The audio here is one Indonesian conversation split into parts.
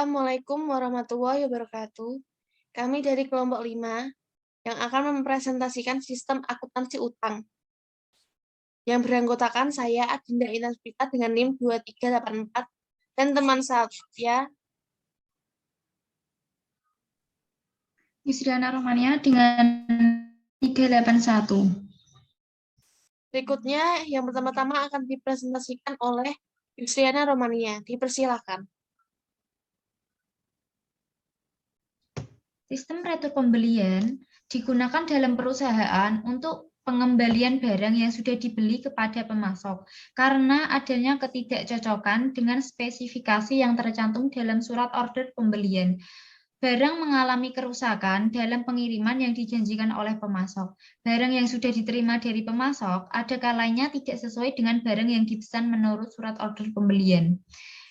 Assalamualaikum warahmatullahi wabarakatuh. Kami dari kelompok 5 yang akan mempresentasikan sistem akuntansi utang. Yang beranggotakan saya, Adinda Intan Spita dengan NIM 2384, dan teman saya, Yusriana Romania dengan 381. berikutnya yang pertama-tama akan dipresentasikan oleh Yusriana Romania. Dipersilakan. Sistem retur pembelian digunakan dalam perusahaan untuk pengembalian barang yang sudah dibeli kepada pemasok karena adanya ketidakcocokan dengan spesifikasi yang tercantum dalam surat order pembelian. Barang mengalami kerusakan dalam pengiriman yang dijanjikan oleh pemasok. Barang yang sudah diterima dari pemasok ada kalanya tidak sesuai dengan barang yang dipesan menurut surat order pembelian.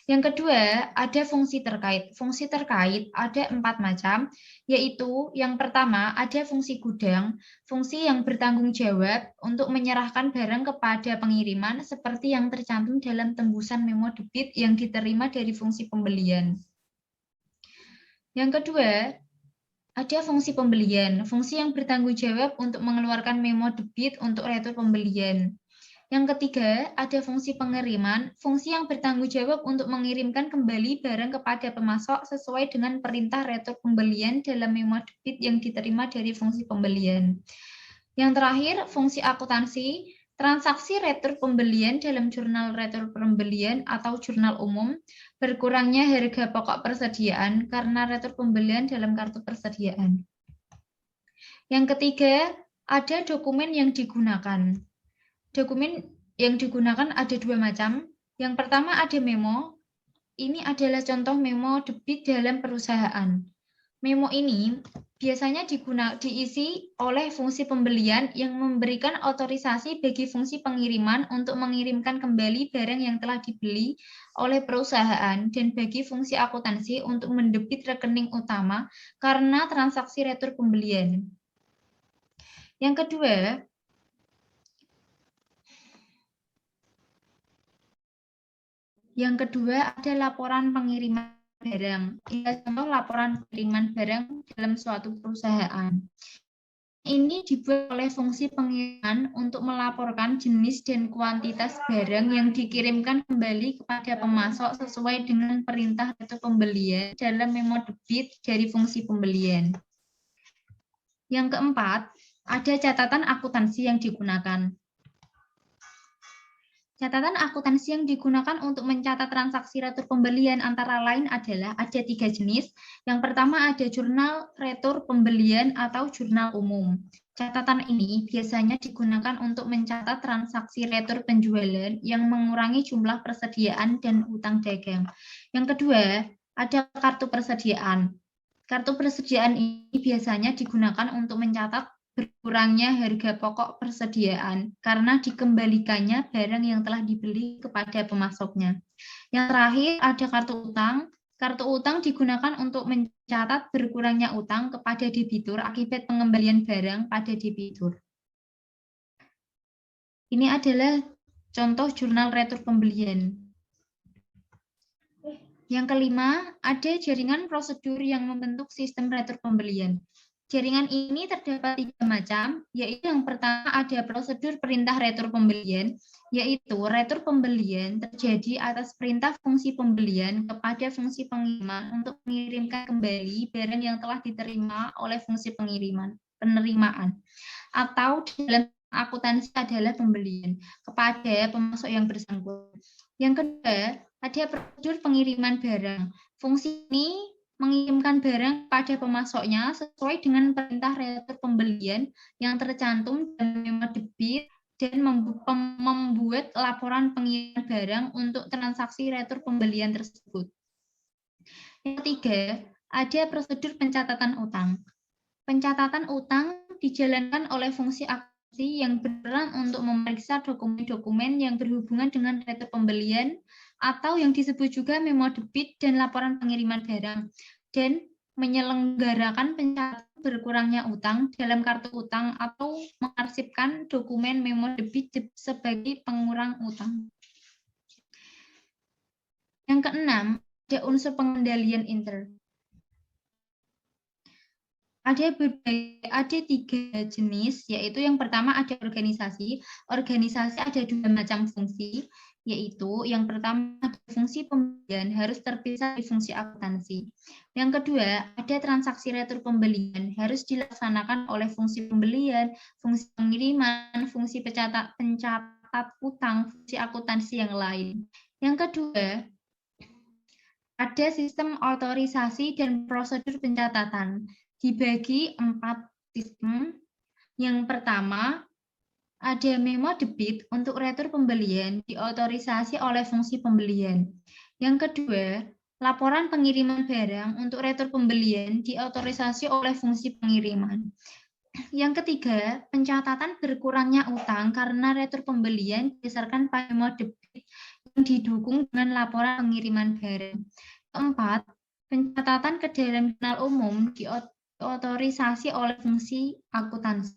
Yang kedua, ada fungsi terkait. Fungsi terkait ada 4 macam, yaitu yang pertama ada fungsi gudang, fungsi yang bertanggung jawab untuk menyerahkan barang kepada pengiriman seperti yang tercantum dalam tembusan memo debit yang diterima dari fungsi pembelian. Yang kedua, ada fungsi pembelian, fungsi yang bertanggung jawab untuk mengeluarkan memo debit untuk retur pembelian. Yang ketiga, ada fungsi pengiriman, fungsi yang bertanggung jawab untuk mengirimkan kembali barang kepada pemasok sesuai dengan perintah retur pembelian dalam memo debit yang diterima dari fungsi pembelian. Yang terakhir, fungsi akuntansi, transaksi retur pembelian dalam jurnal retur pembelian atau jurnal umum, berkurangnya harga pokok persediaan karena retur pembelian dalam kartu persediaan. Yang ketiga, ada dokumen yang digunakan. Dokumen yang digunakan ada 2 macam. Yang pertama ada memo. Ini adalah contoh memo debit dalam perusahaan. Memo ini biasanya diisi oleh fungsi pembelian yang memberikan otorisasi bagi fungsi pengiriman untuk mengirimkan kembali barang yang telah dibeli oleh perusahaan dan bagi fungsi akuntansi untuk mendebit rekening utama karena transaksi retur pembelian. Yang kedua, ada laporan pengiriman barang. Ini contoh laporan pengiriman barang dalam suatu perusahaan. Ini dibuat oleh fungsi pengiriman untuk melaporkan jenis dan kuantitas barang yang dikirimkan kembali kepada pemasok sesuai dengan perintah retur pembelian dalam memo debit dari fungsi pembelian. Yang keempat, ada catatan akuntansi yang digunakan. Catatan akuntansi yang digunakan untuk mencatat transaksi retur pembelian antara lain adalah ada 3 jenis. Yang pertama ada jurnal retur pembelian atau jurnal umum. Catatan ini biasanya digunakan untuk mencatat transaksi retur penjualan yang mengurangi jumlah persediaan dan utang dagang. Yang kedua, ada kartu persediaan. Kartu persediaan ini biasanya digunakan untuk mencatat berkurangnya harga pokok persediaan karena dikembalikannya barang yang telah dibeli kepada pemasoknya. Yang terakhir ada kartu utang. Kartu utang digunakan untuk mencatat berkurangnya utang kepada debitur akibat pengembalian barang pada debitur. Ini adalah contoh jurnal retur pembelian. Yang kelima, ada jaringan prosedur yang membentuk sistem retur pembelian. Jaringan ini terdapat 3 macam, yaitu yang pertama ada prosedur perintah retur pembelian, yaitu retur pembelian terjadi atas perintah fungsi pembelian kepada fungsi pengiriman untuk mengirimkan kembali barang yang telah diterima oleh fungsi penerimaan, atau dalam akuntansi adalah pembelian kepada pemasok yang bersangkutan. Yang kedua, ada prosedur pengiriman barang. Fungsi ini mengirimkan barang pada pemasoknya sesuai dengan perintah retur pembelian yang tercantum dalam memo debit dan membuat laporan pengiriman barang untuk transaksi retur pembelian tersebut. Yang ketiga, ada prosedur pencatatan utang. Pencatatan utang dijalankan oleh fungsi akuntansi yang berperan untuk memeriksa dokumen-dokumen yang berhubungan dengan retur pembelian atau yang disebut juga memo debit dan laporan pengiriman barang, dan menyelenggarakan pencatatan berkurangnya utang dalam kartu utang atau mengarsipkan dokumen memo debit sebagai pengurang utang. Yang keenam, ada unsur pengendalian inter. Ada 3 jenis, yaitu yang pertama ada organisasi. Organisasi ada 2 macam fungsi, yaitu yang pertama ada fungsi pembelian harus terpisah dari fungsi akuntansi. Yang kedua ada transaksi retur pembelian harus dilaksanakan oleh fungsi pembelian, fungsi pengiriman, fungsi pencatat utang, fungsi akuntansi yang lain. Yang kedua ada sistem otorisasi dan prosedur pencatatan. Dibagi 4 sistem. Yang pertama, ada memo debit untuk retur pembelian diotorisasi oleh fungsi pembelian. Yang kedua, laporan pengiriman barang untuk retur pembelian diotorisasi oleh fungsi pengiriman. Yang ketiga, pencatatan berkurangnya utang karena retur pembelian berdasarkan memo debit yang didukung dengan laporan pengiriman barang. Keempat, pencatatan ke dalam jurnal umum diotorisasi oleh fungsi akuntansi.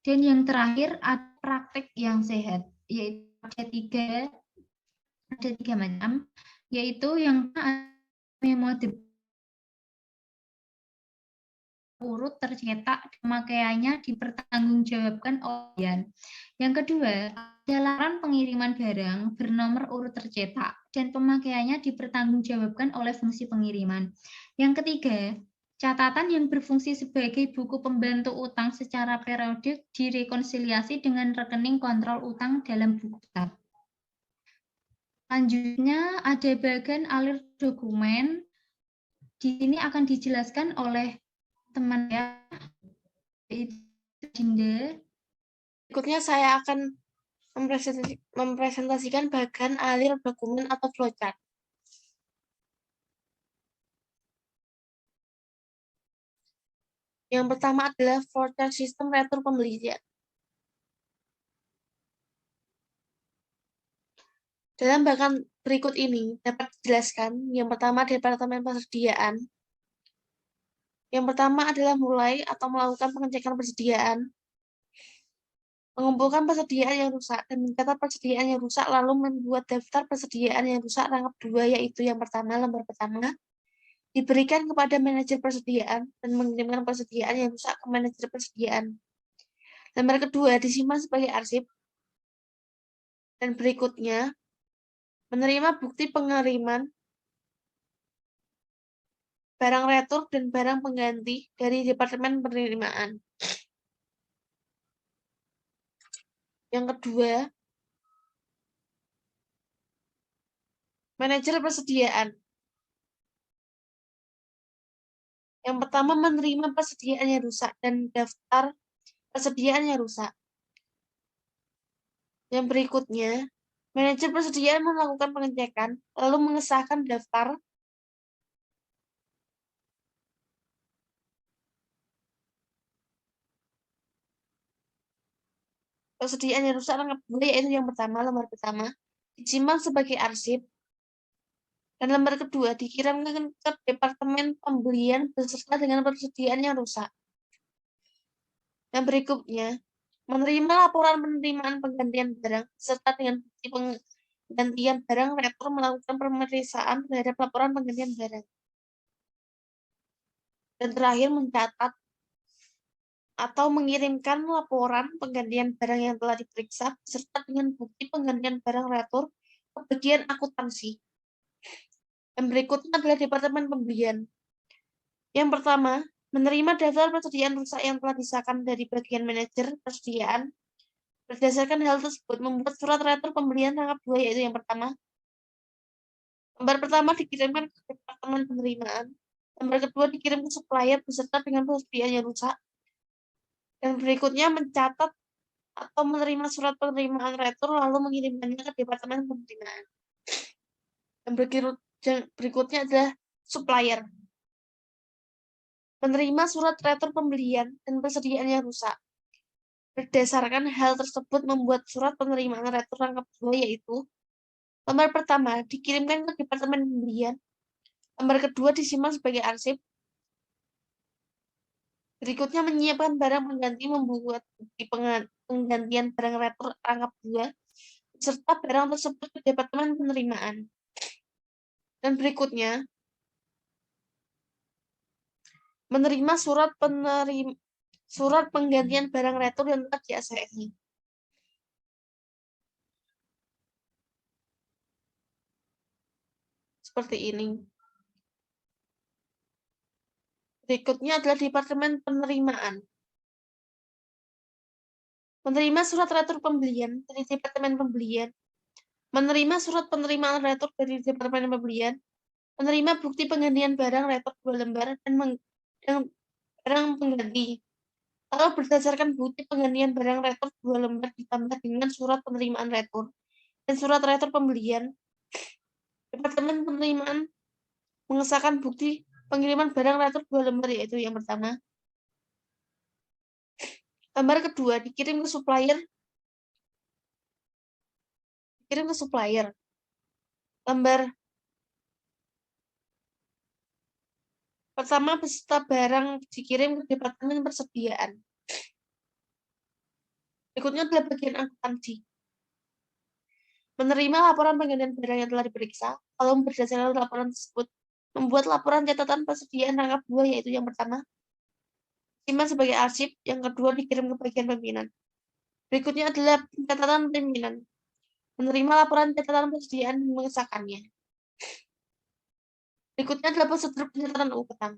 Dan yang terakhir ada praktek yang sehat, yaitu ada tiga macam, yaitu yang memo debit urut tercetak, pemakaiannya dipertanggungjawabkan oleh. Yang kedua, ada laporan pengiriman barang bernomor urut tercetak dan pemakaiannya dipertanggungjawabkan oleh fungsi pengiriman. Yang ketiga, catatan yang berfungsi sebagai buku pembantu utang secara periodik direkonsiliasi dengan rekening kontrol utang dalam buku tab. Selanjutnya ada bagian alir dokumen. Di sini akan dijelaskan oleh teman ya, Dinda. Berikutnya saya akan mempresentasikan bagian alir dokumen atau flowchart. Yang pertama adalah flowchart sistem retur pembelian. Dalam bagian berikut ini dapat dijelaskan yang pertama departemen persediaan. Yang pertama adalah mulai atau melakukan pengecekan persediaan, mengumpulkan persediaan yang rusak dan mencatat persediaan yang rusak lalu membuat daftar persediaan yang rusak rangkap 2, yaitu yang pertama lembar pertama diberikan kepada manajer persediaan dan mengirimkan persediaan yang rusak ke manajer persediaan. Lembar kedua disimpan sebagai arsip dan berikutnya menerima bukti pengiriman barang retur dan barang pengganti dari Departemen Penerimaan. Yang kedua, manajer persediaan. Yang pertama menerima persediaan yang rusak dan daftar persediaan yang rusak. Yang berikutnya, manajer persediaan melakukan pengecekan, lalu mengesahkan daftar persediaan yang rusak rangkap 2, yaitu yang pertama, lembar pertama, disimpan sebagai arsip, dan lembar kedua dikirimkan ke Departemen Pembelian beserta dengan persediaan yang rusak. Yang berikutnya, menerima laporan penerimaan penggantian barang serta dengan bukti penggantian barang, retur melakukan pemeriksaan terhadap laporan penggantian barang. Dan terakhir, mencatat atau mengirimkan laporan penggantian barang yang telah diperiksa serta dengan bukti penggantian barang retur ke bagian akuntansi. Yang berikutnya adalah Departemen Pembelian. Yang pertama, menerima daftar persediaan rusak yang telah disahkan dari bagian manajer persediaan. Berdasarkan hal tersebut, membuat surat retur pembelian rangkap 2, yaitu yang pertama. Lembar pertama dikirimkan ke Departemen Penerimaan. Lembar kedua dikirim ke supplier beserta dengan persediaan yang rusak. Dan berikutnya mencatat atau menerima surat penerimaan retur lalu mengirimkannya ke Departemen Penerimaan. Dan berikutnya adalah supplier. Menerima surat retur pembelian dan persediaan yang rusak. Berdasarkan hal tersebut membuat surat penerimaan retur rangkap 2, yaitu lembar pertama dikirimkan ke Departemen Pembelian. Lembar kedua disimpan sebagai arsip. Berikutnya menyiapkan barang pengganti, membuat bukti penggantian barang retur rangkap 2 serta barang tersebut ke Departemen Penerimaan. Dan berikutnya, menerima surat penggantian barang retur yang telah di-ACI. Seperti ini. Berikutnya adalah Departemen Penerimaan. Menerima surat retur pembelian dari Departemen Pembelian. Menerima surat penerimaan retur dari Departemen Pembelian. Menerima bukti penggantian barang retur 2 lembar dan barang pengganti. Kalau berdasarkan bukti penggantian barang retur 2 lembar ditambah dengan surat penerimaan retur dan surat retur pembelian, Departemen Penerimaan mengesahkan bukti pengiriman barang retur 2 lembar, yaitu yang pertama. Lembar kedua dikirim ke supplier. Lembar pertama beserta barang dikirim ke Departemen Persediaan. Berikutnya adalah bagian akuntansi. Menerima laporan penggantian barang yang telah diperiksa. Kalau berdasarkan laporan tersebut, membuat laporan catatan persediaan rangkap 2, yaitu yang pertama, disimpan sebagai arsip, yang kedua dikirim ke bagian pimpinan. Berikutnya adalah catatan pimpinan. Menerima laporan catatan persediaan dan mengesahkannya. Berikutnya adalah prosedur pencatatan utang.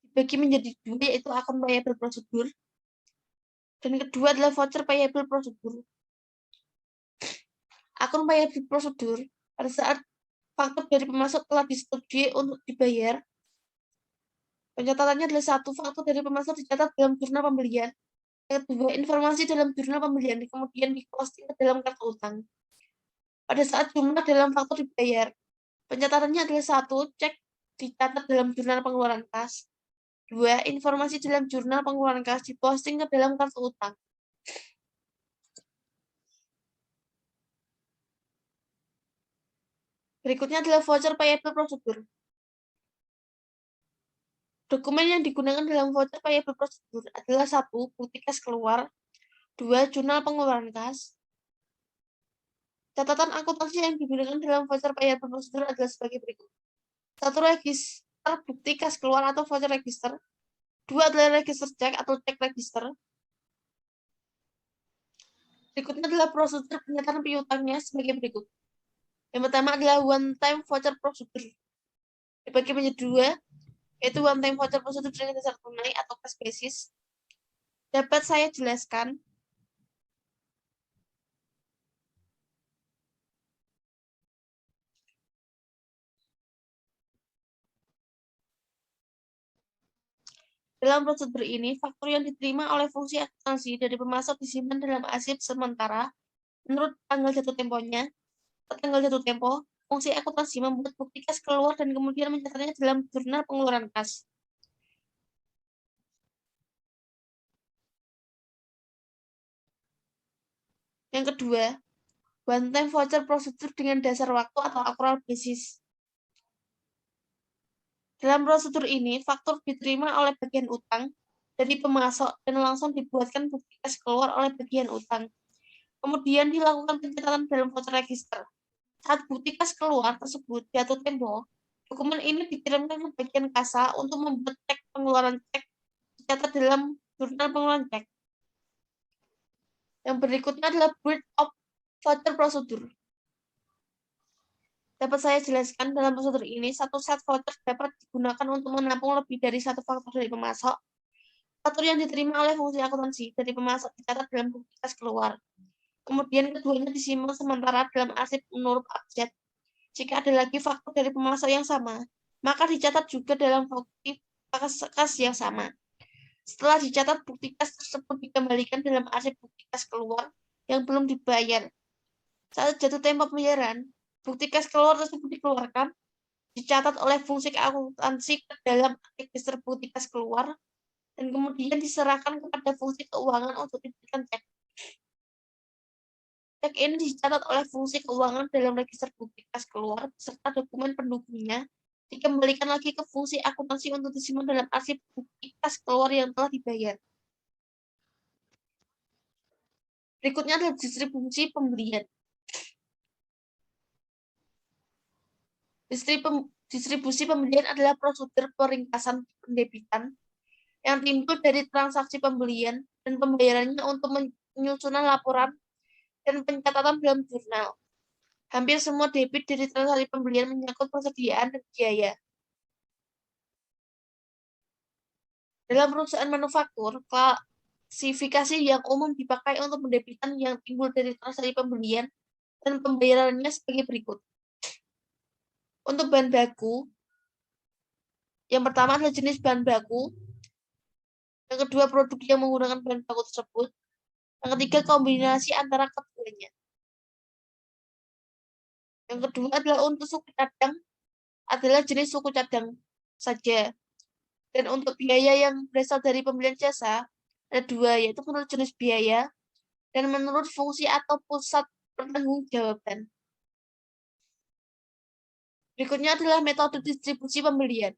Dibagi menjadi 2, yaitu akun payable prosedur. Dan kedua adalah voucher payable prosedur. Akun payable prosedur, pada saat faktur dari pemasok telah disetujui untuk dibayar, pencatatannya adalah 1. Faktur dari pemasok dicatat dalam jurnal pembelian. Yang kedua, informasi dalam jurnal pembelian kemudian diposting ke dalam kartu utang. Pada saat jumlah dalam faktur dibayar, pencatatannya adalah 1. Cek dicatat dalam jurnal pengeluaran kas. 2. Informasi dalam jurnal pengeluaran kas diposting ke dalam kartu utang. Berikutnya adalah voucher payable prosedur. Dokumen yang digunakan dalam voucher payable prosedur adalah 1. Bukti kas keluar. 2. Jurnal pengeluaran kas. Catatan akuntansi yang digunakan dalam voucher payable prosedur adalah sebagai berikut. 1. Register bukti kas keluar atau voucher register. 2 adalah register cek atau cek register. Berikutnya adalah prosedur penyataan piutangnya sebagai berikut. Yang pertama adalah one time voucher prosedur. Dibagi menjadi 2, yaitu one time voucher prosedur dengan dasar tunai atau cash basis. Dapat saya jelaskan? Dalam prosedur ini, faktur yang diterima oleh fungsi akuntansi dari pemasok disimpan dalam arsip sementara menurut tanggal jatuh temponya. Tanggal jatuh tempo, fungsi akuntansi membuat bukti kas keluar dan kemudian mencatatnya dalam jurnal pengeluaran kas. Yang kedua, one time voucher prosedur dengan dasar waktu atau accrual basis. Dalam prosedur ini, faktur diterima oleh bagian utang dari pemasok dan langsung dibuatkan bukti kas keluar oleh bagian utang. Kemudian dilakukan pencatatan dalam voucher register. Saat bukti kas keluar tersebut jatuh tempo, dokumen ini dikirimkan ke bagian kasa untuk membuat cek pengeluaran cek dicatat dalam jurnal pengeluaran cek. Yang berikutnya adalah breed of voucher prosedur. Dapat saya jelaskan, dalam prosedur ini, 1 set voucher dapat digunakan untuk menampung lebih dari 1 faktur dari pemasok. Faktur yang diterima oleh fungsi akuntansi dari pemasok dicatat dalam bukti kas keluar. Kemudian keduanya disimpan sementara dalam arsip menurut abjad. Jika ada lagi faktur dari pemasok yang sama, maka dicatat juga dalam bukti kas yang sama. Setelah dicatat, bukti kas tersebut dikembalikan dalam arsip bukti kas keluar yang belum dibayar. Saat jatuh tempo pembayaran, bukti kas keluar tersebut dikeluarkan, dicatat oleh fungsi akuntansi ke dalam register bukti kas keluar, dan kemudian diserahkan kepada fungsi keuangan untuk diberikan cek. Cek ini dicatat oleh fungsi keuangan dalam register bukti kas keluar serta dokumen pendukungnya, dikembalikan lagi ke fungsi akuntansi untuk disimpan dalam arsip bukti kas keluar yang telah dibayar. Berikutnya adalah distribusi pembelian. Distribusi pembelian adalah prosedur peringkasan pendebitan yang timbul dari transaksi pembelian dan pembayarannya untuk penyusunan laporan dan pencatatan dalam jurnal. Hampir semua debit dari transaksi pembelian menyangkut persediaan dan biaya. Dalam perusahaan manufaktur, klasifikasi yang umum dipakai untuk pendebitan yang timbul dari transaksi pembelian dan pembayarannya sebagai berikut. Untuk bahan baku, yang pertama adalah jenis bahan baku, yang kedua produk yang menggunakan bahan baku tersebut, yang ketiga kombinasi antara keduanya. Yang kedua adalah untuk suku cadang, adalah jenis suku cadang saja. Dan untuk biaya yang berasal dari pembelian jasa, ada dua, yaitu menurut jenis biaya dan menurut fungsi atau pusat pertanggungjawaban. Berikutnya adalah metode distribusi pembelian.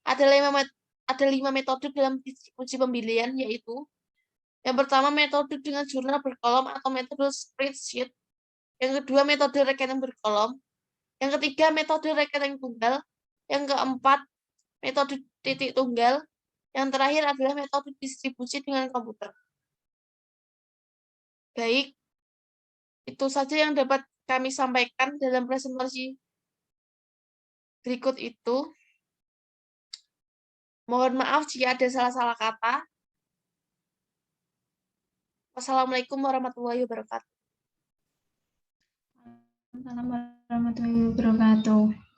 Ada 5 metode dalam distribusi pembelian, yaitu yang pertama metode dengan jurnal berkolom atau metode spreadsheet. Yang kedua metode rekening berkolom. Yang ketiga metode rekening tunggal. Yang keempat metode titik tunggal. Yang terakhir adalah metode distribusi dengan komputer. Baik, itu saja yang dapat kami sampaikan dalam presentasi berikut itu. Mohon maaf jika ada salah-salah kata. Wassalamualaikum warahmatullahi wabarakatuh. Assalamualaikum warahmatullahi wabarakatuh.